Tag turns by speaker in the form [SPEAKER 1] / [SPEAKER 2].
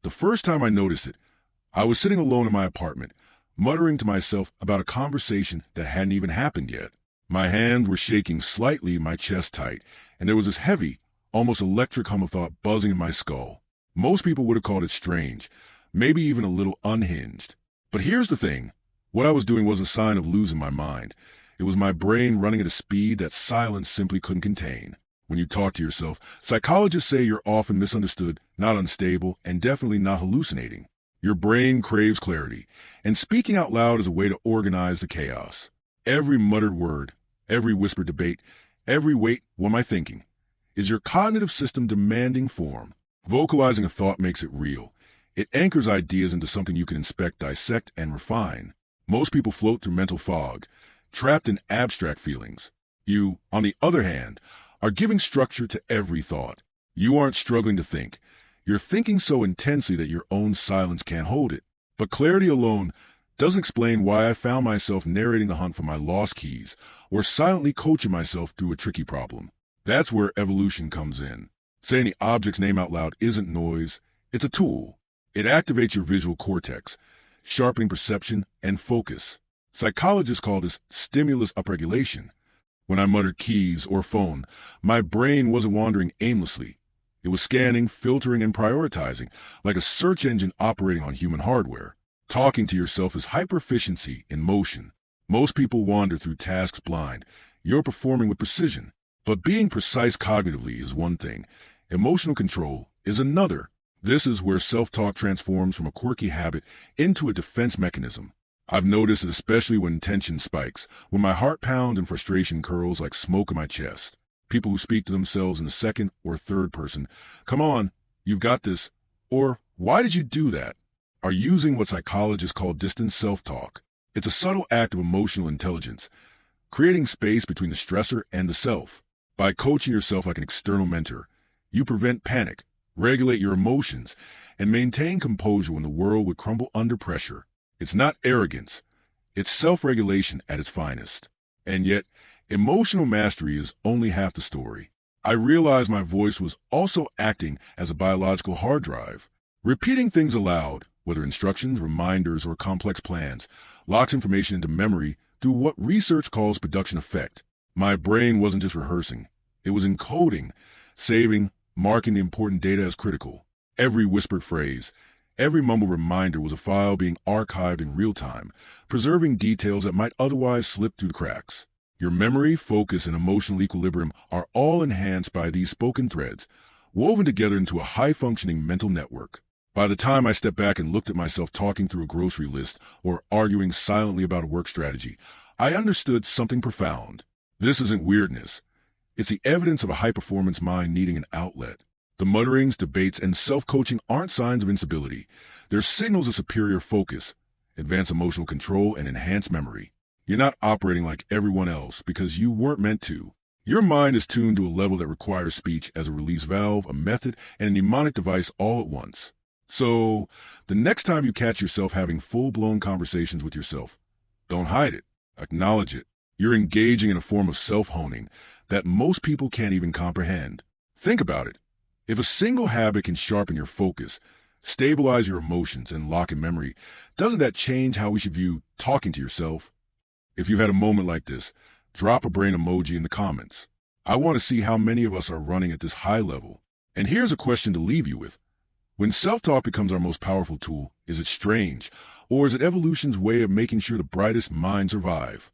[SPEAKER 1] The first time I noticed it, I was sitting alone in my apartment, muttering to myself about a conversation that hadn't even happened yet. My hands were shaking slightly, my chest tight, and there was this heavy, almost electric hum of thought buzzing in my skull. Most people would have called it strange, maybe even a little unhinged. But here's the thing. What I was doing wasn't a sign of losing my mind. It was my brain running at a speed that silence simply couldn't contain. When you talk to yourself, psychologists say you're often misunderstood, not unstable, and definitely not hallucinating. Your brain craves clarity, and speaking out loud is a way to organize the chaos. Every muttered word, every whispered debate, every "wait, what am I thinking?" is your cognitive system demanding form. Vocalizing a thought makes it real. It anchors ideas into something you can inspect, dissect, and refine. Most people float through mental fog, trapped in abstract feelings. You, on the other hand, are giving structure to every thought. You aren't struggling to think. You're thinking so intensely that your own silence can't hold it. But clarity alone doesn't explain why I found myself narrating the hunt for my lost keys or silently coaching myself through a tricky problem. That's where evolution comes in. Saying the object's name out loud isn't noise, it's a tool. It activates your visual cortex, sharpening perception and focus. Psychologists call this stimulus upregulation. When I muttered keys or phone, my brain wasn't wandering aimlessly. It was scanning, filtering, and prioritizing, like a search engine operating on human hardware. Talking to yourself is hyper-efficiency in motion. Most people wander through tasks blind. You're performing with precision. But being precise cognitively is one thing. Emotional control is another. This is where self-talk transforms from a quirky habit into a defense mechanism. I've noticed it especially when tension spikes, when my heart pounds and frustration curls like smoke in my chest. People who speak to themselves in the second or third person, "Come on, you've got this," or "Why did you do that?" are using what psychologists call distant self-talk. It's a subtle act of emotional intelligence, creating space between the stressor and the self. By coaching yourself like an external mentor, you prevent panic, regulate your emotions, and maintain composure when the world would crumble under pressure. It's not arrogance. It's self-regulation at its finest. And yet, emotional mastery is only half the story. I realized my voice was also acting as a biological hard drive. Repeating things aloud, whether instructions, reminders, or complex plans, locks information into memory through what research calls production effect. My brain wasn't just rehearsing. It was encoding, saving, marking the important data as critical. Every whispered phrase, every mumbled reminder was a file being archived in real time, preserving details that might otherwise slip through the cracks. Your memory, focus, and emotional equilibrium are all enhanced by these spoken threads, woven together into a high-functioning mental network. By the time I stepped back and looked at myself talking through a grocery list or arguing silently about a work strategy, I understood something profound. This isn't weirdness. It's the evidence of a high-performance mind needing an outlet. The mutterings, debates, and self-coaching aren't signs of instability. They're signals of superior focus, advanced emotional control, and enhanced memory. You're not operating like everyone else because you weren't meant to. Your mind is tuned to a level that requires speech as a release valve, a method, and a mnemonic device all at once. So, the next time you catch yourself having full-blown conversations with yourself, don't hide it. Acknowledge it. You're engaging in a form of self-honing that most people can't even comprehend. Think about it. If a single habit can sharpen your focus, stabilize your emotions, and lock in memory, doesn't that change how we should view talking to yourself? If you've had a moment like this, drop a brain emoji in the comments. I want to see how many of us are running at this high level. And here's a question to leave you with. When self-talk becomes our most powerful tool, is it strange, or is it evolution's way of making sure the brightest minds survive?